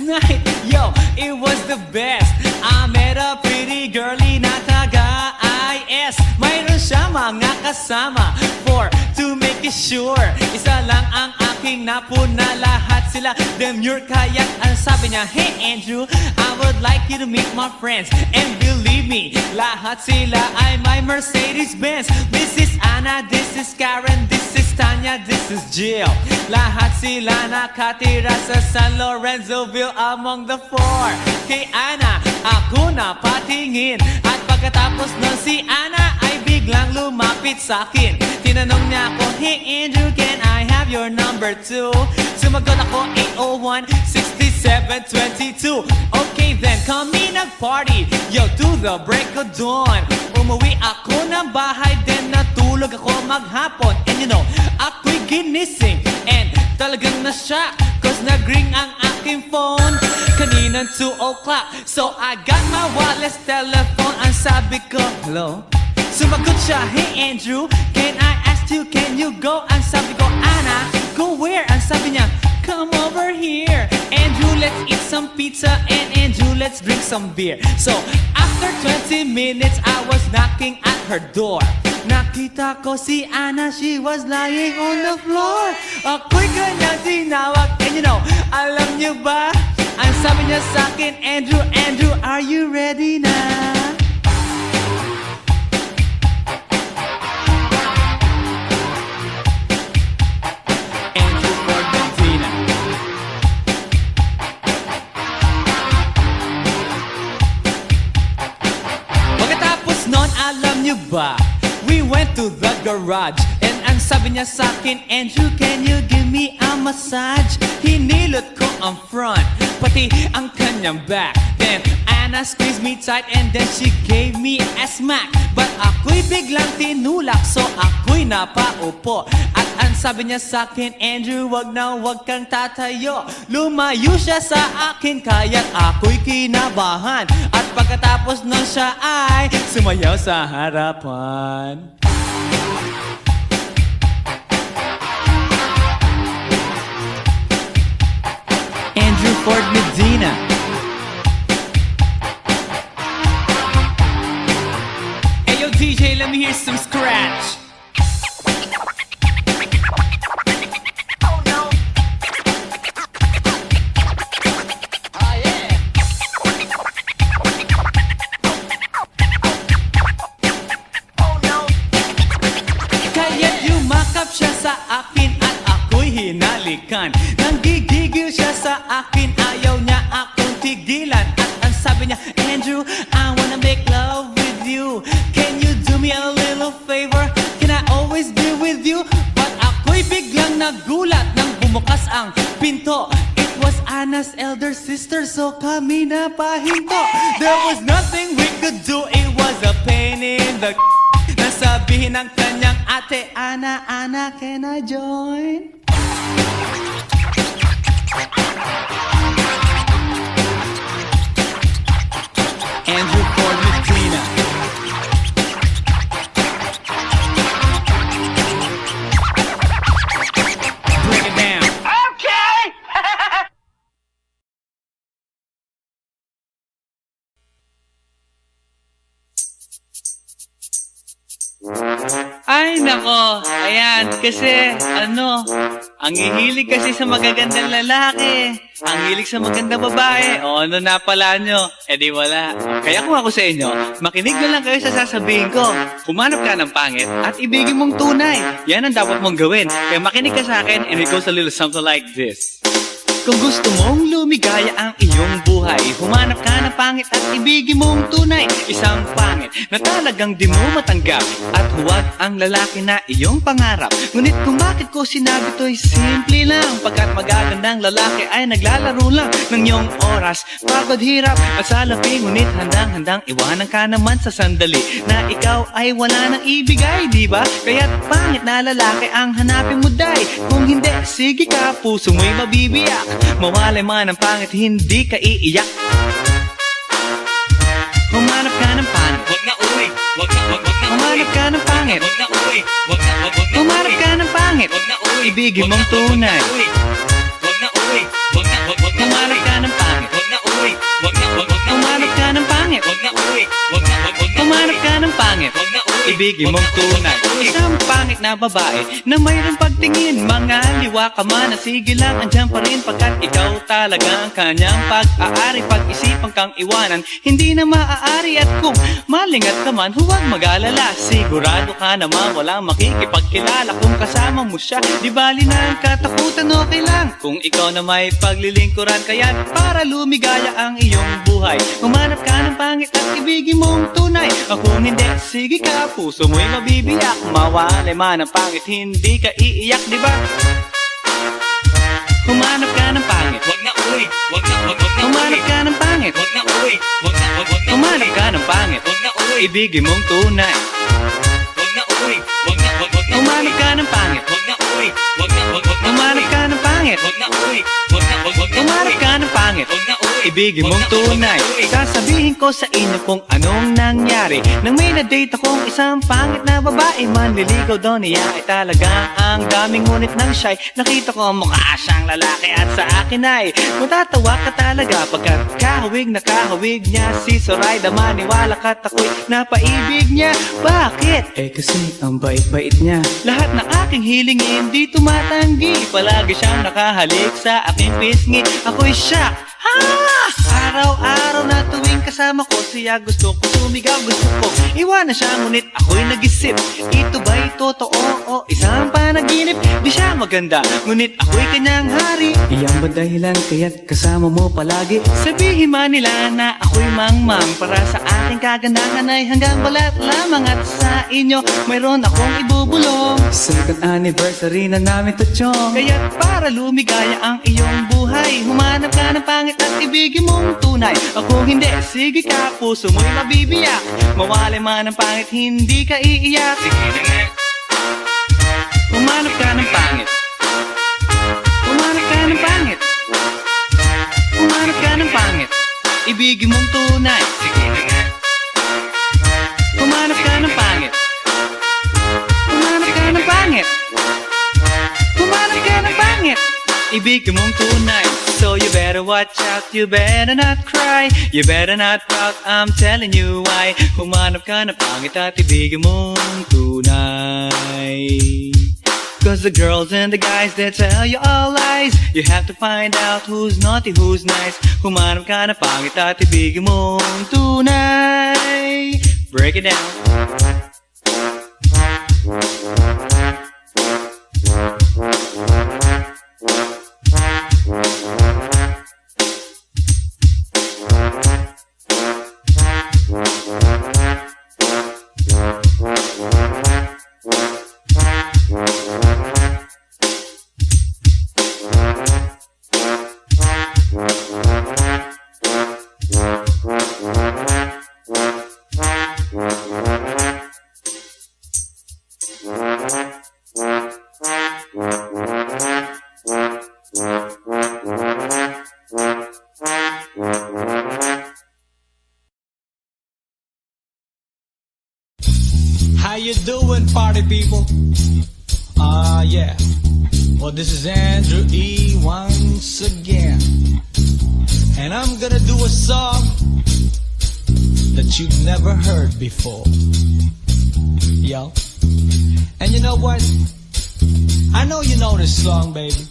night, yo, it was the best. I met a pretty girlie na taga-IS. Mayroon siya mga kasama to make it sure. Isa lang ang aking napuna, lahat sila demure. Kaya ang sabi niya, hey Andrew, I would like you to meet my friends. And believe me, lahat sila ay my Mercedes-Benz. This is Anna, this is Karen, this is Tanya, this is Jill. Lahat sila nakatira sa San Lorenzoville among the four. Kay Anna, ako na patingin. At pagkatapos nun si Anna ay biglang lumapit sa akin. Tinanong niya ako, hey Andrew, can I have your number too? Sumagot ako, 801-6722. Okay then, kami nag-party, yo, to the break of dawn. Umuwi ako ng bahay, then natulog ako maghapon. And you know, ako'y ginising, and talagang na-shock, cause nag-ring ang aking phone kaninang 2 o'clock. So I got my wireless telephone, ang sabi ko, hello? Sumagot siya, hey Andrew, can I ask you, can you go? Ang sabi ko, Anna, go where? Ang sabi niya, come over here. Andrew, let's eat some pizza, and Andrew, let's drink some beer. So after 20 minutes, I was knocking at her door. Nakita ko si Anna, she was lying on the floor. Ako'y kanyang tinawag, and you know, alam niyo ba? Ang sabi niya sa akin, Andrew, Andrew, are you ready na? Alam niyo ba, we went to the garage, and ang sabi niya sa akin, Andrew, can you give me a massage? Hinilot ko ang front, pati ang kanyang back. Then Anna squeezed me tight, and then she gave me a smack. But ako'y biglang tinulak, so ako'y napaupo. At ang sabi niya sa akin, Andrew, wag na wag kang tatayo. Lumayo siya sa akin, kaya't ako'y kinabahan. At pagkatapos nun siya ay sumayaw sa harapan. Andrew Ford Medina. Hey yo DJ, let me hear some scratch. Siya sa akin at ako'y hinalikan. Nanggigigil siya sa akin, ayaw niya akong tigilan. At ang sabi niya, Andrew, I wanna make love with you. Can you do me a little favor? Can I always be with you? But ako'y biglang nagulat nang bumukas ang pinto. It was Anna's elder sister, so kami na pahinto. There was nothing we could do, it was a pain in the nasabihin ng kanyang ate, Anna, Anna, can I join? Andrew Ford Medina. Break it down. Okay! Ay nako, ayan, kasi ang hihilig kasi sa magagandang lalaki, ang hilig sa magandang babae, o ano na pala nyo, di wala. Kaya kung ako sa inyo, makinig na lang kayo sa sasabihin ko. Humanap ka ng pangit at ibigin mong tunay. Yan ang dapat mong gawin. Kaya makinig ka sa akin and it goes a little something like this. Kung gusto mong lumigaya ang iyong buhay, humanap ka ng pangit at ibigin mong tunay. Isang pangit na talagang di mo matanggap, at huwag ang lalaki na iyong pangarap. Ngunit kung bakit ko sinabi to'y simple lang, pagkat magagandang lalaki ay naglalaro lang ng iyong oras, pagod, hirap at salapi. Ngunit handang-handang iwanan ka naman sa sandali na ikaw ay wala nang ibigay, diba? Kaya't pangit na lalaki ang hanapin mo, day. Kung hindi, sige ka, puso mo'y mabibiyak. Mawalay man ang pangit, hindi ka iiyak. Humanap ka ng pangit, wag na uwi. Humanap ka ng pangit, wag na uwi. Humanap ka ng pangit, wag na uwi. Ibigin mong tunay, wag na uwi. Humanap ka ng pangit. pangit. Wag na uy, wag na Humanap ka ng pangit, Wag na uy, ibigin mong tunay. Isang pangit na babae na mayroong pagtingin. Mga liwa ka man na sige lang, andyan pa rin pagkat ikaw talaga ang kanyang pag-aari. Pag-isipan kang iwanan, hindi na maaari. At kung malingat ka man, huwag mag-alala. Sigurado ka naman walang makikipagkilala kung kasama mo siya. Di bali na ang katakutan, okay lang kung ikaw na may paglilingkuran. Kaya para lumigaya ang iyong buhay, humanap ka ng pangit at ibigin mong tunay. Kung hindi, sige ka, puso mo'y mabibiyak. Mawalay man ang pangit, hindi ka iiyak, di ba? Humanap ka ng pangit, Wag na uy, wag na humanap ka ng pangit, Wag na uy, wag na humanap ka ng pangit, Wag na uy, ibigin mong tunay. wag na uy, wag na Humanap ka ng pangit, Wag na uy, wag na humanap ka ng pangit, Wag na uy, wag na humanap ka ng pangit, Wag na uy, ibigin mong tunay. Sasabihin ko sa inyo kung anong nangyari nang may na-date akong isang pangit na babae. Manliligaw daw niya ay talaga ang daming ngunit ng shy. Nakita ko mukha siyang lalaki at sa akin ay matatawa ka talaga pagkat kahawig na kahawig niya si Zoraida. Maniwala ka't ako'y napaibig niya. Bakit? Eh kasi ang bait-bait niya. Lahat ng aking hiling hindi tumatanggi. Palagi siyang nakahalik sa aking pisngi. Ako'y shock. Araw-araw na tuwing kasama ko siya, gusto ko sumigaw, gusto ko iwanan siya, ngunit ako'y nag-isip, ito ba'y totoo o isang panaginip? Di siya maganda, ngunit ako'y kanyang hari. Iyan ba dahilan kaya't kasama mo palagi? Sabihin man nila na ako'y mangmang, para sa aking kagandahan ay hanggang balat lamang. At sa inyo mayroon akong ibubulong. Second anniversary na namin to, chong. Kaya't para lumigaya ang iyong buhay, humanap ka ng pangit at ibigin mong tunay. Kung hindi, sige ka, puso mo'y mabibiyak. Mawalay man ang pangit, hindi ka iiyak. sige na nga. Humanap ka ng pangit, humanap ka ng pangit, humanap ka ng pangit, ibigin mong tunay. Sige na nga. Humanap ka ng pangit, humanap ka ng pangit, humanap ka ng pangit, ibigin mong tunay. So you better watch out, you better not cry, you better not pout, I'm telling you why. Humanap ka ng pangit at ibigin mong tunay. Cause the girls and the guys, they tell you all lies. You have to find out who's naughty, who's nice. Humanap ka ng pangit at ibigin mong tunay. Break it down. How you doing, party people? Yeah. Well, this is Andrew E. once again. And I'm gonna do a song that you've never heard before. Yo. And you know what? I know you know this song, baby.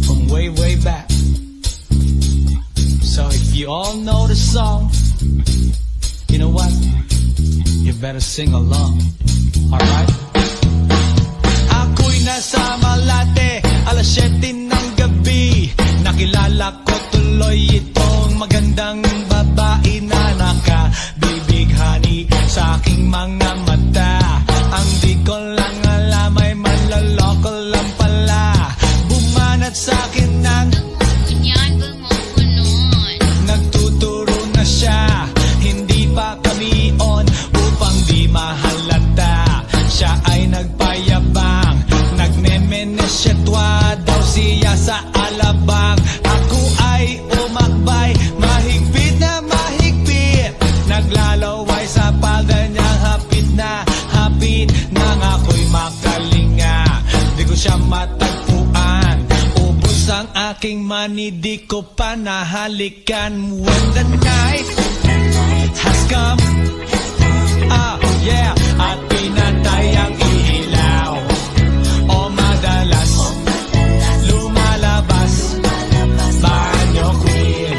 From way, way back. So if you all know the song, you know what? You better sing along. Alright? Ako'y nasa Malate, alas 7 ng gabi. Nakilala ko tuloy itong magandang babae na nakabibighani sa aking mga mata. Ang di ko lang alam ay manloloko lang pala. Bumanat sa akin ng nagtuturo na siya. Hindi pa kami on upang di mahalata. Siya ay nagpayabang, nagmemenesyetwa daw siya sa alabang. Ako ay umakbay, mahigpit na mahigpit. Naglalaway sa palda niyang hapit nang ako'y makalinga. Di ko siya matagpuan, ubos ang aking money, di ko pa nahalikan. When the night has come, yeah, at pinatay ang ilaw, o madalas lumalabas banyo queen.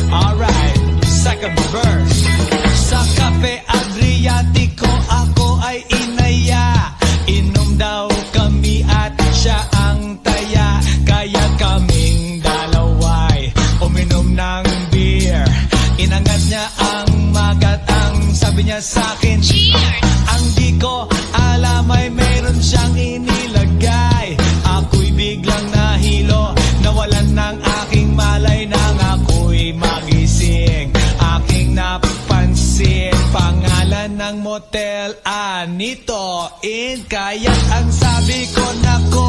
Alright, second verse. Sa Cafe Adriatico ako ay inaya, inom daw kami at siya ang taya, kaya kaming dalaway uminom ng beer. Inangat niya ang magatang, sabi niya sa'kin, ang di ko alam ay mayroon siyang inilagay. Ako'y biglang nahilo, nawalan ng aking malay nang ako'y magising. Aking napansin, pangalan ng motel, Anito Inn. Kaya't ang sabi ko, nako,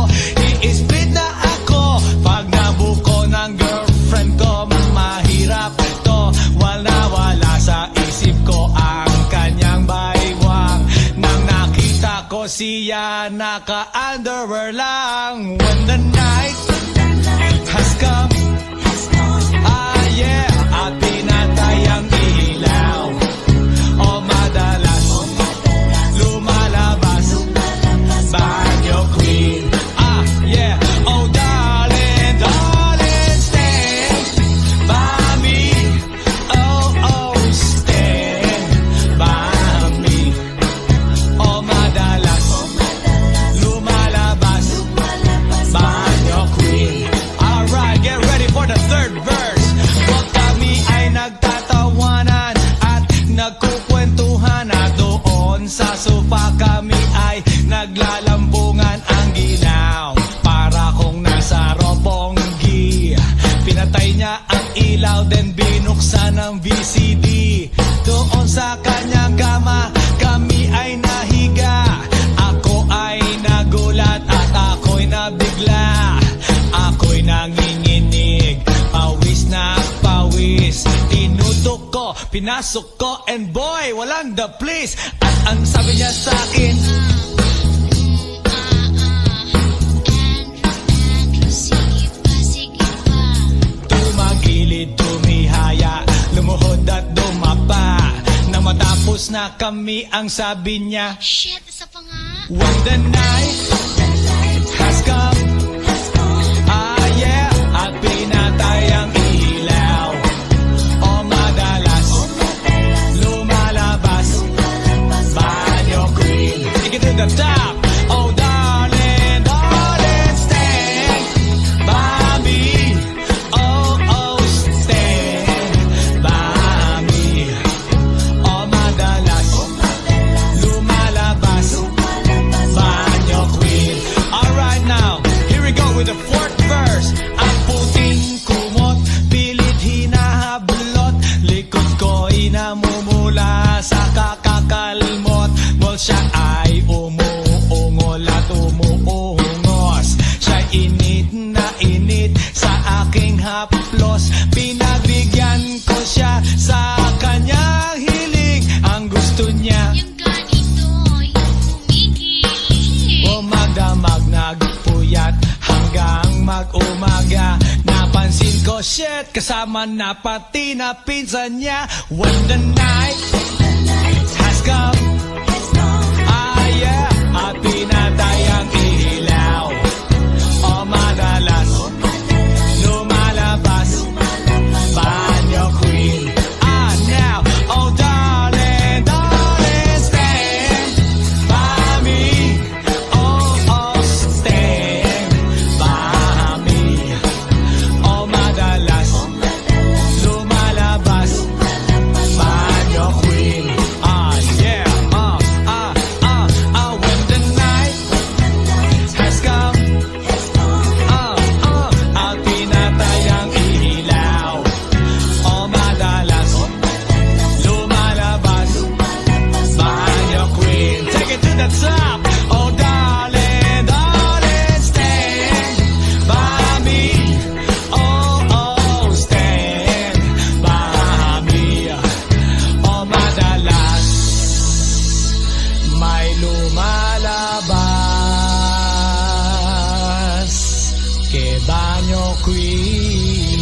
i-split na ako. Pag nabuko ng girlfriend ko, mahirap to. Wala sa isip ko ang kanyang baywang. Nang nakita ko siya, naka-underwear lang. When the night has come, yeah, at pinatay ang ilaw, o madalas lumalabas banyo queen. Yeah, oh darling, darling, stand by me. Oh, stand by me. O madalas lumalabas banyo queen. Alright, get ready for the third verse. Huwag kami ay nagtatawanan at nagkukwentuhan, at doon sa sofa kami ay naglalambungan ang ginaw. Para kung nasa Roppongi, pinatay niya ang ilaw, then binuksan ang VCD. Doon sa kanyang kama, kami ay nahiga. Ako ay nagulat at ako'y nabigla. Ako'y nanginginig, pawis na pawis. Tinutok ko, pinasok ko, and boy, walang the please. At ang sabi niya sa'kin, tumagilid, tumihaya, lumuhod at dumapa. Nang matapos na kami, ang sabi niya, Shit, isa pa nga. when the night has come, yeah, at pinatay ang ilaw, o madalas lumalabas banyo queen. Take it to the top. Oh darling, darling, stand by me. Oh, stand by me. O madalas lumalabas banyo queen. Alright now, here we go with the fourth verse. Ang puting kumot, pilit hinahablot, likod ko'y namumula sa kakakalmot. Well, siya ay umuungol at umuungos. Siya init na init sa aking haplos. Pinagbigyan ko siya sa kanyang hiling. Ang gusto niya, Yung ganito, yung kumigil. o magdamag nagpuyat hanggang mag-umaga. Napansin ko, shit, kasama na pati na pinsan niya. When the night has come, yeah, at pinatay ang ilaw, o madalas lumalabas banyo queen. Now, oh darling, darling, stand by me. Oh, stand by me. O madalas lumalabas banyo queen. Yeah, when the night has come, at pinatay ang ilaw, o madalas lumalabas banyo queen. Take it to the top. Oh darling, darling, stand by me. Oh, stand by me. O madalas may lumalabas ke banyo queen.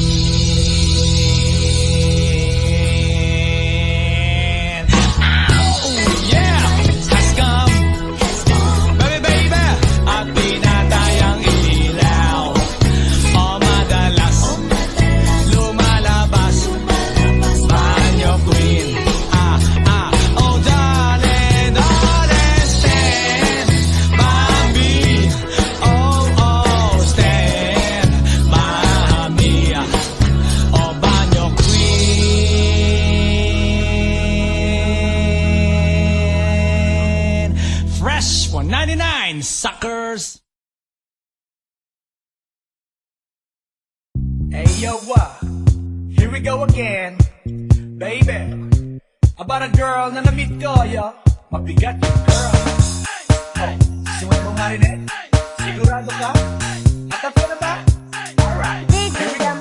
Oh yeah, has come. Baby, baby, at tinatayang ilaw. O madalas, lumalabas. Banyo queen. Oh darling, darling, stand by me. Oh, stand by me. Oh, banyo queen. Fresh 199, suckers. Hey yo, here we go again, baby. About a girl na na-meet ko, yo. Mabigat yung girl. Oh, simulan mo marinet. Sigurado ka? Atap ka na ba? Alright, here we go.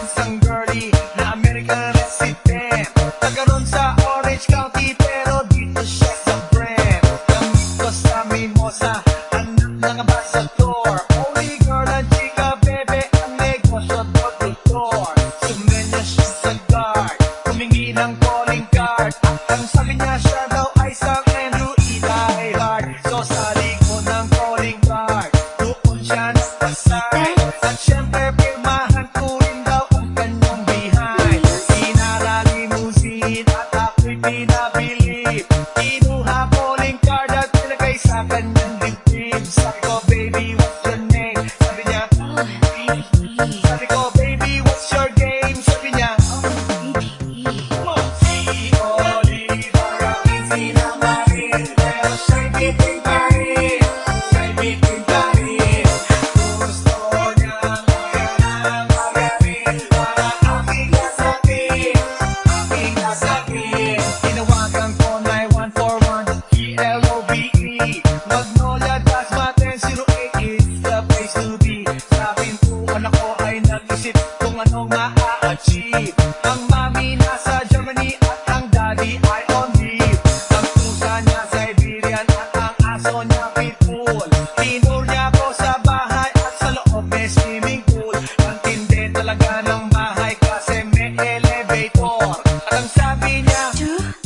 Isang girlie na American resident. Nagkaroon sa Orange County pero dito siya sa Brent. Gamit ko sa Mimosa, anak ng ambassador. Only girl ang chika, bebe, ang negosyo doktor. Sumenya siya sa guard, humingi ng calling card. Ang sabi niya siya daw ay isang Andrew E. diehard. So sa likod ng calling card, doon siya nagpasay. At syempre pirmahan ko rin daw ang kanyang behind. Sinaralimusin at ako'y pinabilib. Kinuha calling card at nilagay sa kanyang dibdib. Sabi ko, baby, what's your name? Sabi niya, sabi ko, baby, what's your game? Sabi niya, si Oliver ang sinamarin. Pero siya'y bitin pa rin. Siya'y bitin pa rin. Gusto niyang magaling para aking nasakit. Aking nasakit. Tinawagan ko 9141 ELOVE. Magnolia Dasmaten 08 is the place to be. Sa pintuan ako ay nag-isip kung anong ma-achieve. Ang mami nasa Germany at ang daddy ay on leave. Ang pusa niya Siberian at ang aso niya pitbull. Tinur niya ako sa bahay at sa loob may swimming pool. Ang tindi talaga ng bahay kasi may elevator. At ang sabi niya,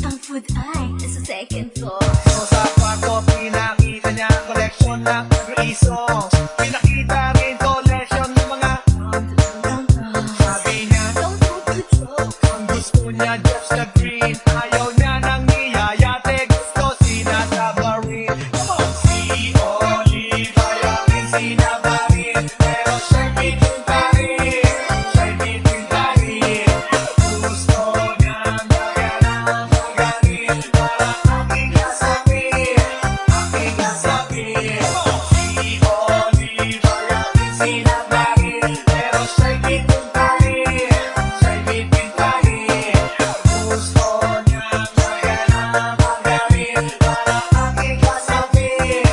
Ang food ay nasa second floor. so sa kwarto pinakita niya ang collection ng Andrew songs. Pinakita rin collection ng mga sabi niya, ang gusto niya just the green. Ayaw niya nang niyayate, gusto sinasabarin. Come on! Si Oliver ang sinabarin, pero siya'y bitin pa rin. Siya'y bitin pa rin. Gusto niyang magaling para aking nasakit. Aking nasakit. Si Oliver ang sinabarin, pero siya'y bitin pa rin. Siya'y bitin pa rin. Gusto niyang magaling para aking nasakit.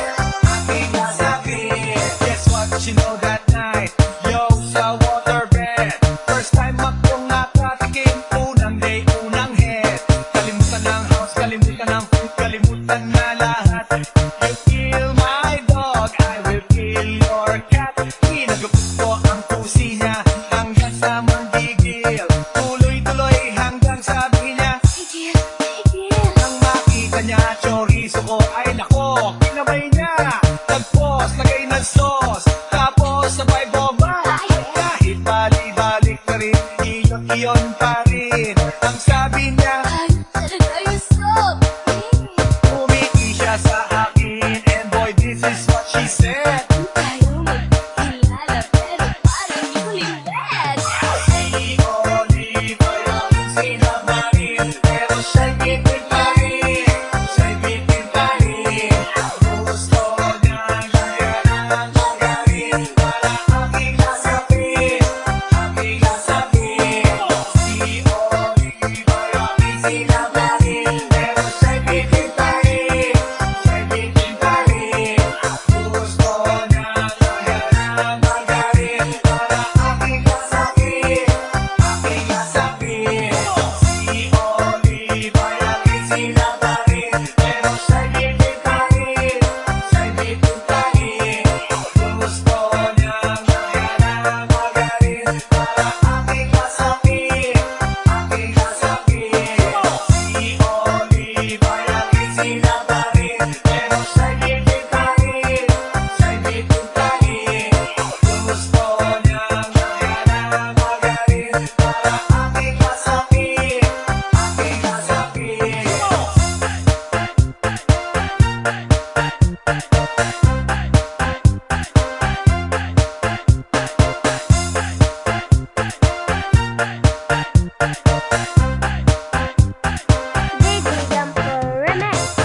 Aking nasakit. Guess what you know that night? Yo, sa waterbed. First time akong nakatikim. Unang day, unang head. Kalimutan ng house, kalimutan ng food, kalimutan na lahat. You kill my dog, I will kill your cat. Kinagupit ko ang pusi niya hanggang sa manggigil. Tuloy-tuloy hanggang sabi niya, nang makita niya chorizo ko ay nako, kinabay niya. Nag-pause, lagay ng sauce, tapos sabay bomba. Kahit bali-balik na rin, iyon pa rin. Ang sabi niya, umiti siya sa akin, and boy, this is what she said. Si Oliver ang sinamarin, pero siya'y bitin pa rin. Siya'y Manila pa rin, pero sa'y bibig pa rin, sa'y bibig pa rin. Gusto niyang kaya magaling para aking masakit, aking masakit. DJ Jumper Remix.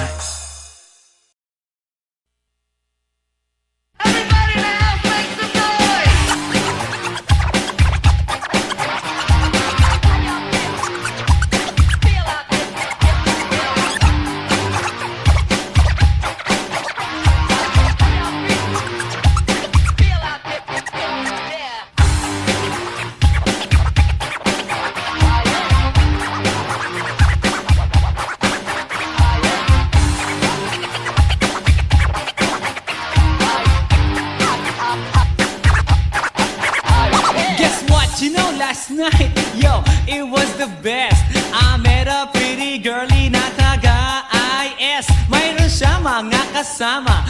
Guess what? You know, last night, yo, it was the best. I met a pretty girlie na taga-IS. Mayroon siya mga kasama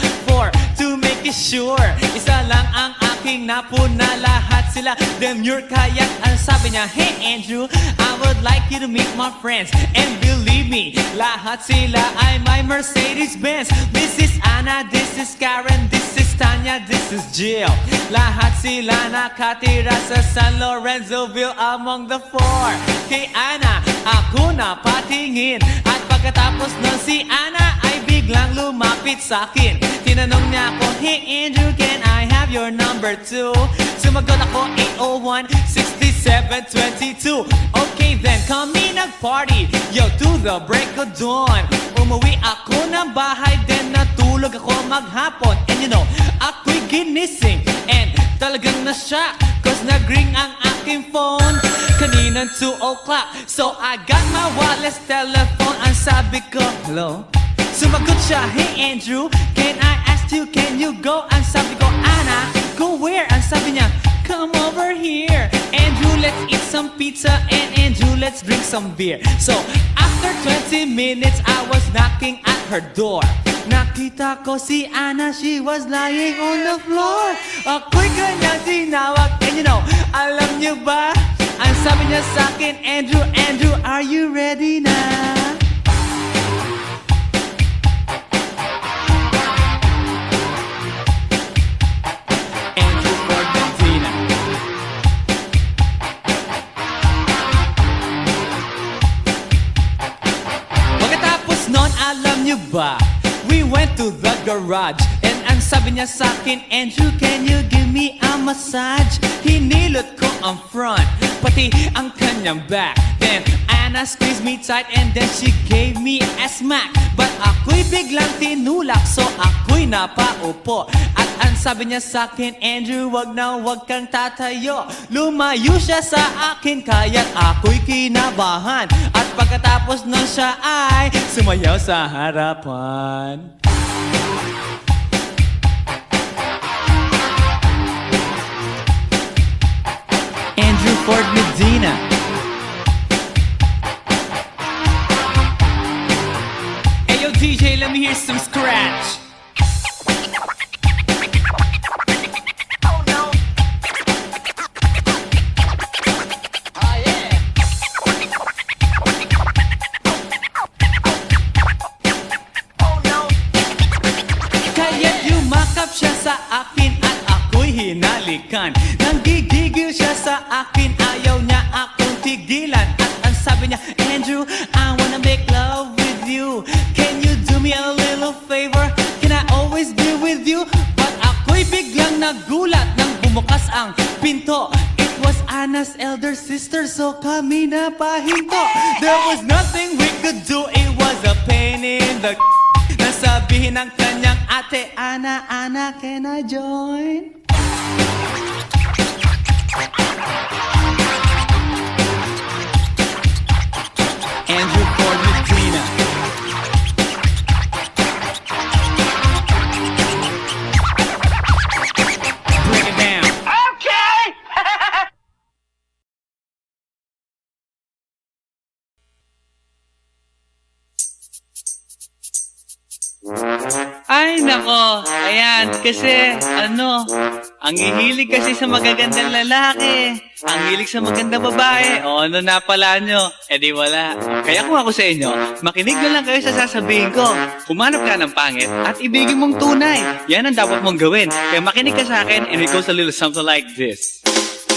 to make it sure. Isa lang ang aking napuna, lahat sila demure. Kaya't ang sabi niya, hey Andrew, I would like you to meet my friends. And believe me, lahat sila ay my Mercedes-Benz. This is Anna, this is Karen, this is Tanya, this is Jill. Lahat sila nakatira sa San Lorenzoville among the four. Kay Anna, ako na patingin. At pagkatapos nun si Anna ay biglang lumapit sa akin. Tinanong niya ako, hey Andrew, can I have your number too? Sumagot ako, 801-6722. Okay then, kami nag-party, yo, to the break of dawn. Umuwi ako ng bahay, then natulog ako maghapon. And you know, ako'y ginising, and talagang na-shock, cause nag-ring ang aking phone kaninang 2 o'clock. So I got my wireless telephone, ang sabi ko, hello? Sumagot siya, hey Andrew, can I ask you, can you go? Ang sabi ko, Anna, go where? Ang sabi niya, come over here. Andrew, let's eat some pizza, and Andrew, let's drink some beer. So after 20 minutes, I was knocking at her door. Nakita ko si Anna, she was lying on the floor. Ako'y kanyang tinawag, and you know, alam niyo ba? Ang sabi niya sa akin, Andrew, Andrew, are you ready na? Andrew Ford Medina. Pagkatapos nun, alam niyo ba? We went to the garage, and ang sabi niya sa akin, Andrew, can you give me a massage? Hinilot ko ang front, pati ang kanyang back. Then Anna squeezed me tight, and then she gave me a smack. But ako'y biglang tinulak, so ako'y napaupo. At ang sabi niya sa akin, Andrew, wag na wag kang tatayo. Lumayo siya sa akin, kaya't ako'y kinabahan. At pagkatapos nun siya ay sumayaw sa harapan. Andrew Ford Medina. Hey yo DJ, let me hear some scratch. Kaya't yumakap siya sa akin at ako'y hinalikan. Nanggigigil siya sa akin, ayaw niya akong tigilan. At ang sabi niya, Andrew, I wanna make love with you. Can you do me a little favor? Can I always be with you? But ako'y biglang nagulat nang bumukas ang pinto. It was Anna's elder sister, so kami na pahinto. There was nothing we could do, it was a pain in the nasabihin ng kanyang ate, Anna, Anna, can I join? Andrew Ford Medina. Bring it down. Ay, nako. Ayan, kasi, ang hihilig kasi sa magagandang lalaki. Ang hilig sa magandang babae. O, ano na pala nyo? Eh di wala. Kaya kung ako sa inyo, makinig na lang kayo sa sasabihin ko. Humanap ka ng pangit at ibigin mong tunay. Yan ang dapat mong gawin. Kaya makinig ka sa akin and it goes a little something like this.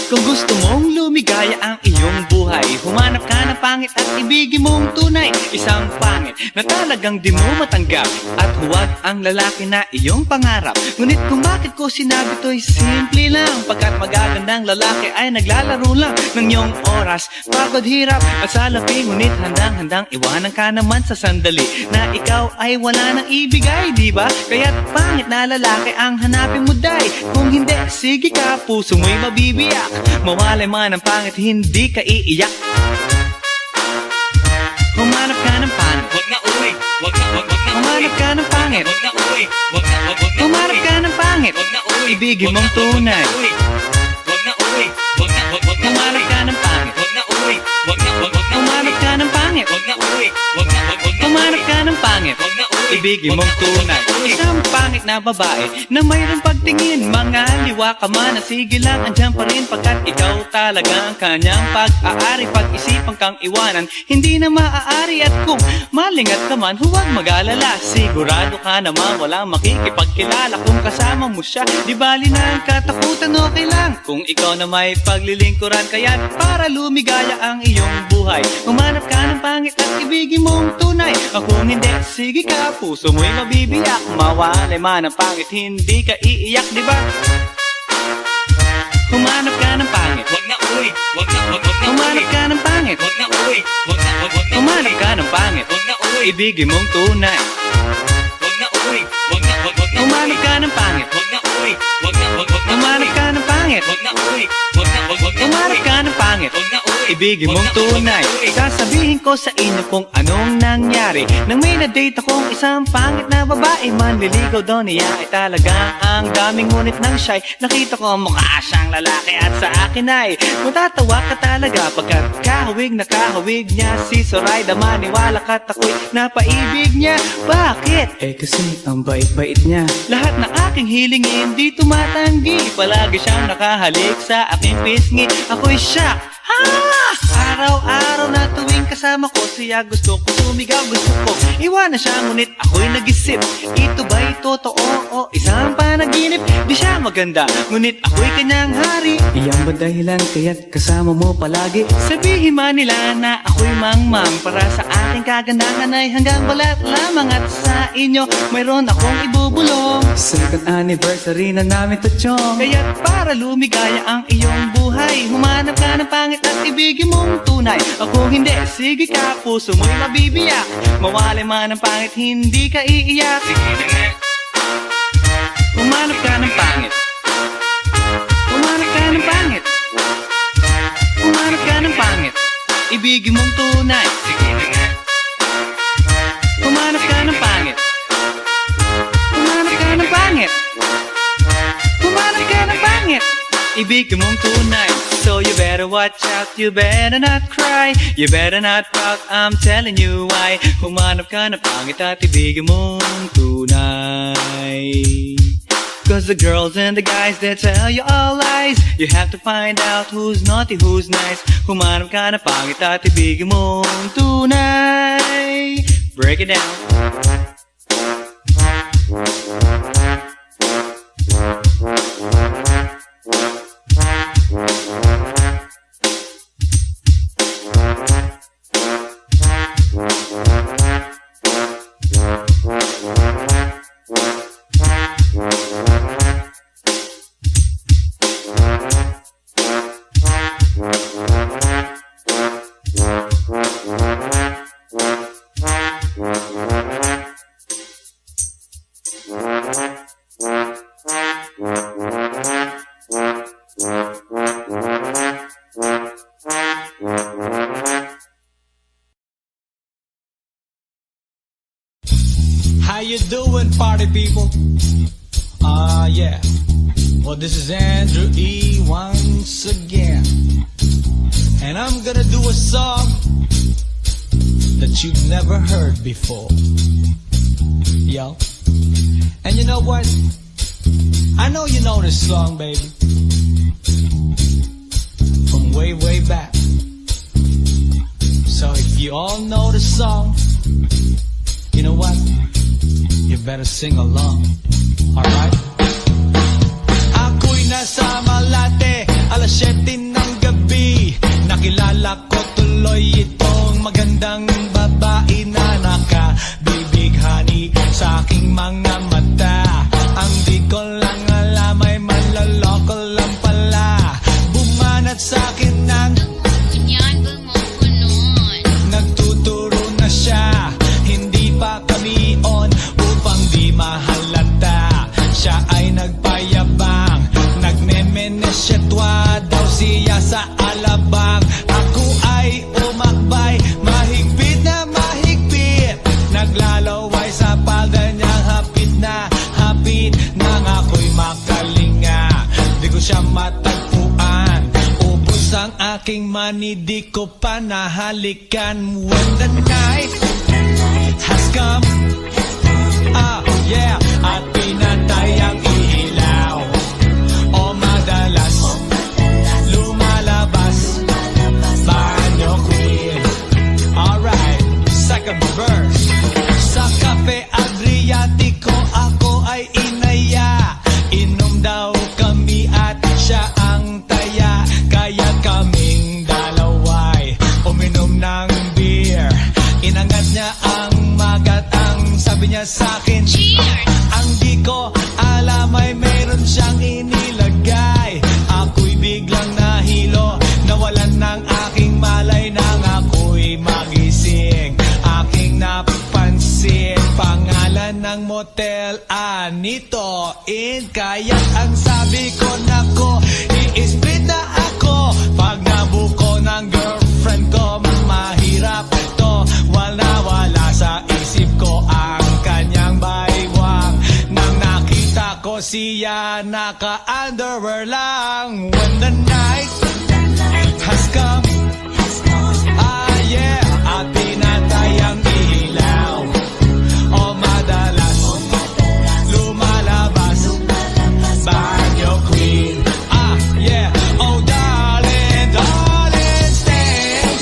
Kung gusto mong lumigaya ang iyong buhay, humanap ka ng pangit at ibigin mong tunay. Isang pangit na talagang di mo matanggap, at huwag ang lalaki na iyong pangarap. Ngunit kung bakit ko sinabi to'y simple lang, pagkat magagandang lalaki ay naglalaro lang ng iyong oras, pagod, hirap at salapi. Ngunit handang-handang iwanan ka naman sa sandali na ikaw ay wala nang ibigay, di ba? Kaya't pangit na lalaki ang hanapin mo, day. Kung hindi, sige ka, puso mo'y mabibiyak. Mawalay man ang pangit, hindi ka iiyak. Humanap ka ng pangit. Wag na uwi. Wag na Humanap ka ng pangit. Wag na uwi. Wag na Humanap ka ng pangit. Wag na uwi. Ibigin mong tunay. Wag na uwi. Wag na Humanap ka ng pangit. Wag na uwi. Wag na Humanap ka ng pangit. Wag na uwi. Wag na Humanap ka ng pangit. Wag na uwi. Ibigin mong tunay. Isang pangit na babae na mayroong pagtingin, mga liwa ka man, sige lang, andyan pa rin, pagkat ikaw talaga ang kanyang pag-aari. Pag-isipan kang iwanan, hindi na maaari. At kung malingat ka man, huwag mag-alala, sigurado ka naman walang makikipagkilala kung kasama mo siya. Di bali na ang katakutan, okay lang kung ikaw na may paglilingkuran. Kaya para lumigaya ang iyong buhay, humanap ka ng pangit at ibigin mong tunay. Kung hindi, sige ka, puso mo'y mabibiyak. Mawalay man ang pangit, hindi ka iiyak, di ba? Humanap ka ng pangit. Wag na uwi. Wag na Humanap ka ng pangit. Wag na uwi. Wag na Humanap ka ng pangit. Wag na uwi. Ibigin mong tunay. Wag na uwi. Wag na Humanap ka ng pangit. Wag na uwi. Wag na Humanap ka ng pangit. Wag na uwi. Wag na Humanap ka ng pangit. Wag na uwi. Ibigin mong tunay. Sasabihin ko sa inyo kung anong nangyari nang may na-date akong isang pangit na babae. Manliligaw daw niya ay talagang ang daming, ngunit nang shy, nakita ko mukha siyang lalaki at sa akin ay matatawa ka talaga, pagkat kahawig na kahawig niya si Zoraida. Maniwala ka't ako'y napaibig niya. Bakit? Eh kasi ang bait-bait niya. Lahat ng aking hilingin di tumatanggi. Palagi siyang nakahalik sa aking pisngi. Ako'y shock. Araw-araw na tuwing kasama ko siya, gusto ko sumigaw, gusto ko iwanan siya, ngunit ako'y nag-isip, ito ba'y totoo o isang panaginip? Di siya maganda, ngunit ako'y kanyang hari. Iyan ba dahilan kaya't kasama mo palagi? Sabihin man nila na ako'y mangmang, para sa aking kagandahan ay hanggang balat lamang. At sa inyo mayroon akong ibubulong, second anniversary na namin to, chong. Kaya't para lumigaya ang iyong buhay, humanap ka ng pangit at ibigin mong tunay. Kung hindi, sige ka, puso mo'y mabibiyak. Mawalay man ang pangit, hindi ka iiyak. Sige na nga. Humanap ka ng pangit. Humanap ka ng pangit. Humanap ka ng pangit. Ibigin mong tunay. Sige na nga. Humanap ka ng pangit. Humanap ka ng pangit. Humanap ka ng pangit. Ibigin mong tunay. So you better watch out, you better not cry, you better not pout, I'm telling you why. Humanap ka ng pangit at ibigin mong tunay. Cause the girls and the guys, they tell you all lies. You have to find out who's naughty, who's nice. Humanap ka ng pangit at ibigin mong tunay. Break it down. How you doing, party people? Yeah. Well, this is Andrew E. once again. And I'm gonna do a song that you've never heard before. yo. And you know what? I know you know this song, baby. From way, way back. So if you all know the song, you know what? You better sing along. Alright? Ako'y nasa Malate, alas 7 ng gabi. Nakilala ko tuloy itong magandang babae na nakabibighani sa aking mga mata. Ang di ko lang alam ay manloloko lang pala. Bumanat sa akin ng Ganyan ba mo ko nun? nagtuturo na siya. Hindi pa kami on upang di mahalata. Siya ay nagpayabang, nagmemenesyetwa daw siya sa alabang. Ako ay umakbay, mahigpit na mahigpit. Naglalaway sa palda niyang hapit na hapit. Nang ako'y makalinga, di ko siya matagpuan. Ubus ang aking money, di ko pa nahalikan. When the night has come, yeah, at pinatay ang ilaw. O madalas lumalabas banyo queen. Alright, second verse. Sa Cafe Adriatico ako ay inaya. Inom daw kami at siya ang taya. Kaya kaming dalaway uminom ng beer. Inangat niya ang magat, ang sabi niya sa'kin, Cheers! ang di ko alam ay meron siyang inilagay. Ako'y biglang nahilo, nawalan ng aking malay. Nang ako'y magising, aking napansin pangalan ng motel, Anito Inn. Kaya't ang sabi ko, nako, i-split na ako. Pag nabuko ng girlfriend ko, mahirap to. Wala sa isip ko ang kanyang baywang. Nang nakita ko siya, naka-underwear lang. When the night has come, yeah, at pinatay ang ilaw. O madalas lumalabas banyo queen. Yeah, oh darling, darling, stand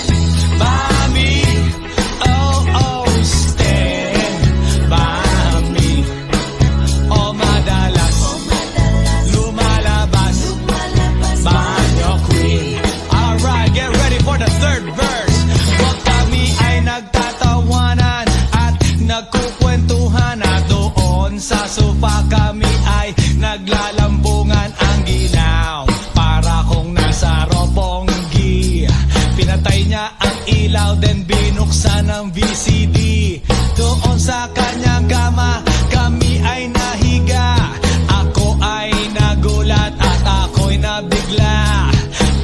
by me. Oh, stand by me. O madalas lumalabas banyo queen. Alright, get ready for the third verse. Huwag kami ay nagtatawanan at nagkukwentuhan, at doon sa sofa kami ay naglalambungan. Ang ginaw para kung nasa robonggi. Pinatay niya ang ilaw, then binuksan ang VCD. Doon sa kanyang kama kami ay nahiga. Ako ay nagulat at ako'y nabigla.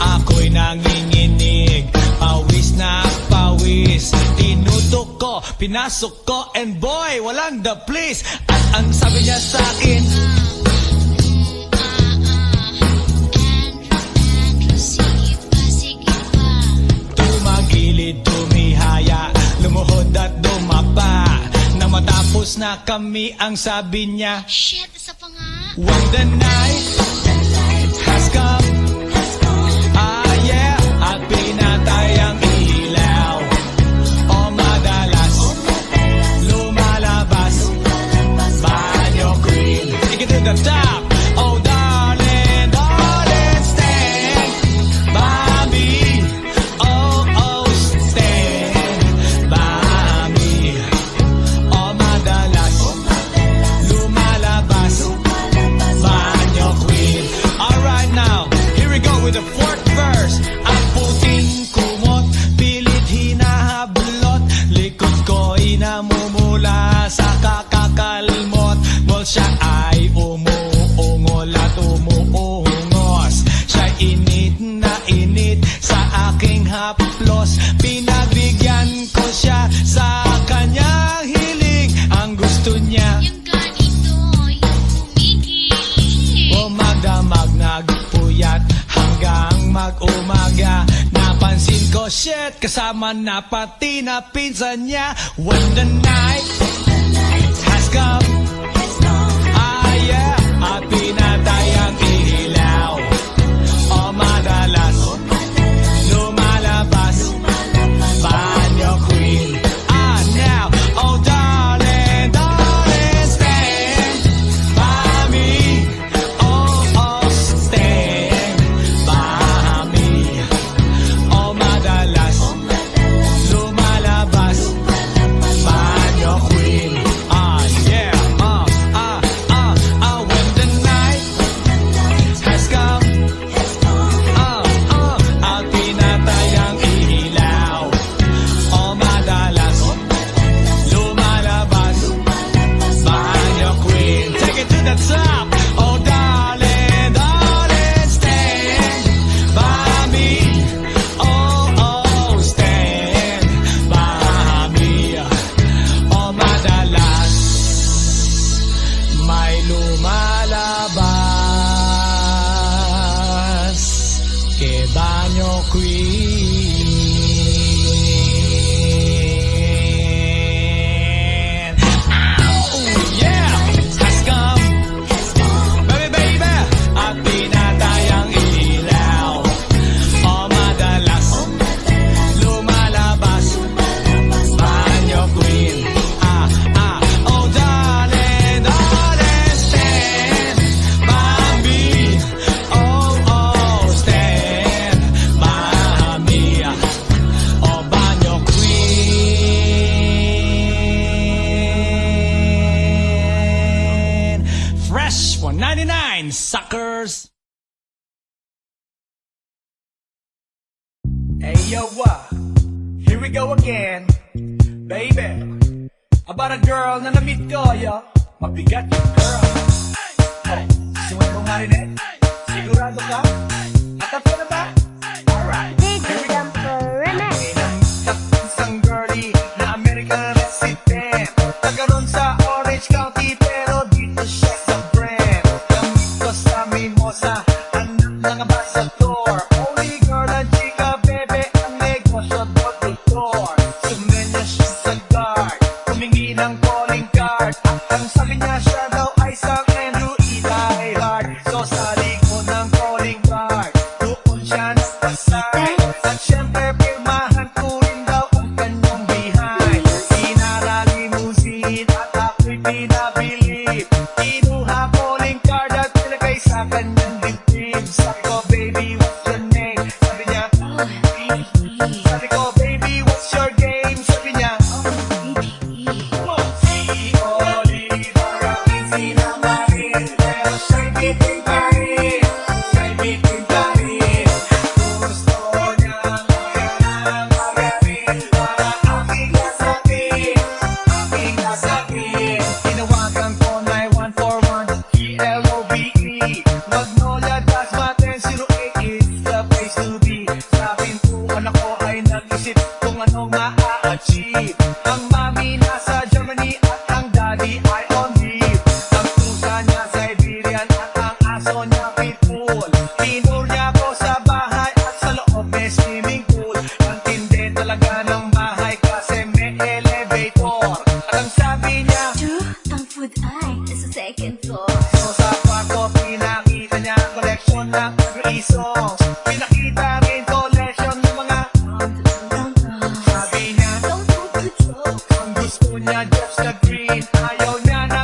Ako'y nanginginig, pawis na pawis. Tinutok ko, pinasok ko, and boy, walang the please. At ang sabi niya sa akin, Andrew, sige pa. tumagilid, tumihaya, lumuhod at dumapa. Na matapos na kami, ang sabi niya, Shit, isa pa nga. when the night has come, yeah, at pinatay ang ilaw. O madalas lumalabas banyo queen. Take it to the top. Oh darling, darling, stand by me. Oh, stand by me. O madalas lumalabas banyo queen. Alright now, here we go with the fourth verse. Ang puting kumot, pilit hinahablot. Likod ko'y namumula sa kakakalmot. Well, siya ay umuungol at umuungos. Siya'y init na init sa aking haplos. Pinagbigyan ko siya sa kanyang hiling. Ang gusto niya, Yung ganito, yung kumigil. magdamag nagpuyat hanggang mag-umaga. Napansin ko, shit, kasama na pati na pinsan niya. When the night has come, queen. Oh, yeah! Has come. Baby, baby, at pinatay ang ilaw. O madalas, lumalabas, banyo queen. Oh darling, darling, stand by me. Oh, stand by me. Oh, banyo queen. Fresh 199, suckers. Hey yo, here we go again, baby. About a girl na na-meet ko, yo. Mabigat yung girl. Oh, suway mo nga rin eh. Sigurado ka? Atap ka na ba? Alright. DJ Jumper Remix. Isang girlie na American resident. Nagkaroon sa Orange County pero dito siya sa Brent. Namit ko sa Mimosa, anak ng ambassador. Only girl ang chika, bebe, ang negosyo door-to-door. Sumenya siya sa guard, humingi ng calling card. Ang sabi niya siya daw ay isang Andrew E. diehard. So sa likod ng calling card, doon siya nagpasay. At syempre pirmahan ko rin daw ang kanyang behind. Sinara limousine at ako'y pinabilib. Kinuha calling card at nilagay sa kanyang dibdib. Sabi ko, baby, what's your name? Sabi niya, sabi ko, baby, what's your game? Sabi niya, si Oliver ang easy na marin. Pero siya'y bitin pa rin. Siya'y bitin pa rin. Gusto niya kaya na magamin. Para aking nasakit. Aking nasakit. Tinawagan ko 9141 GLOVE. Magnolia Dasmaten 08 is the place to be. Sa pintuan ako ay nag-isip kung anong ma-achieve. Ang mami nasa Germany at ang daddy ay on leave. Ang pusa niya Siberian at ang aso niya pitbull. Tinur niya ako sa bahay at sa loob may swimming pool. Ang tindi talaga ng bahay kasi may elevator. At ang sabi niya, Ang food ay nasa second floor. so sa kwarto pinakita niya ang collection ng every songs. Pinakita rin collection ng mga sabi niya, Don't do the joke. ang gusto niya just the green. Ayaw niya na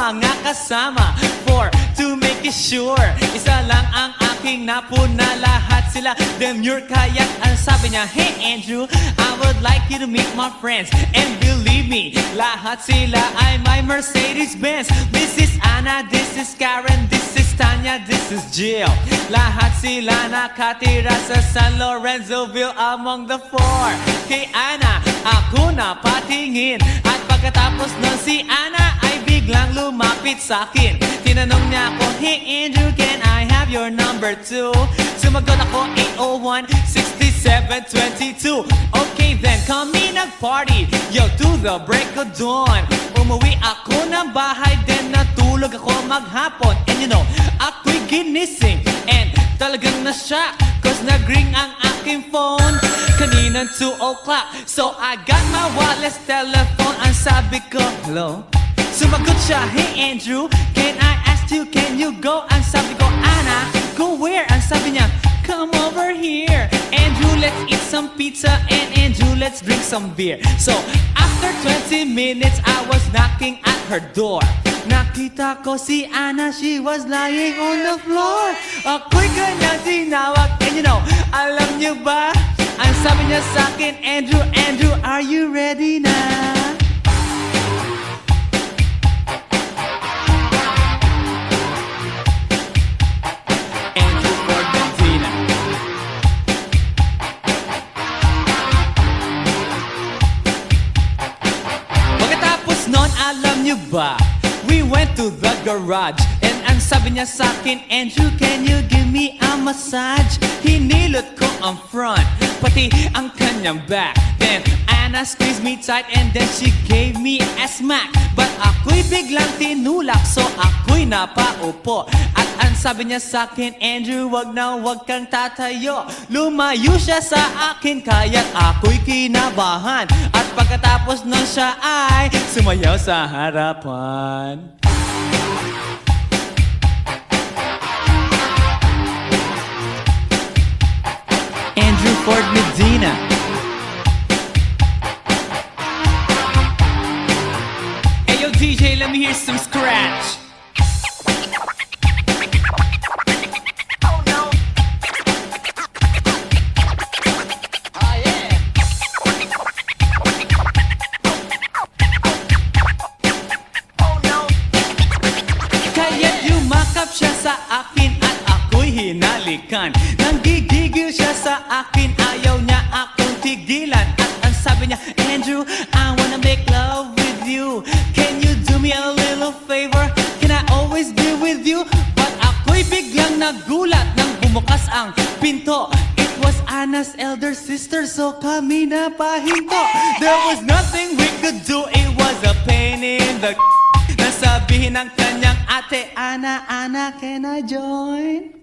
mga kasama For to make it sure Isa lang ang aking napuna Lahat sila demure Kaya't ang sabi niya Hey Andrew, I would like you to meet my friends And believe me, lahat sila ay my Mercedes-Benz This is Anna, this is Karen, this is Tanya, this is Jill Lahat sila nakatira sa San Lorenzoville among the four Kay Anna, ako na patingin At pagkatapos nun si Anna ay biglang lumapit sa'kin Tinanong niya ako, Hey Andrew, can I have your number too? Sumagot ako 801-6722 Okay then, kami nag-party Yo, to the break of dawn Umuwi ako ng bahay Then natulog ako maghapon And you know, ako'y ginising And talagang na-shock Cause nag-ring ang aking phone Kaninang 2 o'clock So I got my wireless telephone Ang sabi ko, hello? Sumagot siya, Hey Andrew, can I ask you, can you go? Ang sabi ko, Anna, go where? Ang sabi niya, come over here Andrew, let's eat some pizza And Andrew, let's drink some beer So after 20 minutes I was knocking at her door Nakita ko si Anna, she was lying on the floor Ako'y kanyang tinawag And you know, alam niyo ba? Ang sabi niya sa'kin, Andrew, Andrew, are you ready na? Andrew Ford Medina Pagkatapos nun, alam niyo ba? We went to the garage And ang sabi niya sa'kin Andrew, can you give me a massage? Hinilot ko ang front Pati ang kanyang back Then Anna squeezed me tight And then she gave me a smack But ako'y biglang tinulak So ako'y napaupo At ang sabi niya sa'kin Andrew, wag na wag kang tatayo Lumayo siya sa akin Kaya't ako'y kinabahan At pagkatapos nun siya ay Sumayaw sa harapan Andrew Ford Medina Hey yo DJ, let me hear some scratch Kaya't yumakap siya sa akin at ako'y hinalikan Nanggigigil siya sa akin, ayaw niya akong tigilan At ang sabi niya, Andrew, I wanna make love with you Can you do me a little favor? Can I always be with you? But ako'y biglang nagulat nang bumukas ang pinto It was Anna's elder sister, so kami na pahinto There was nothing we could do, it was a pain in the Nasabihin ng kanyang ate, Anna, Anna, can I join?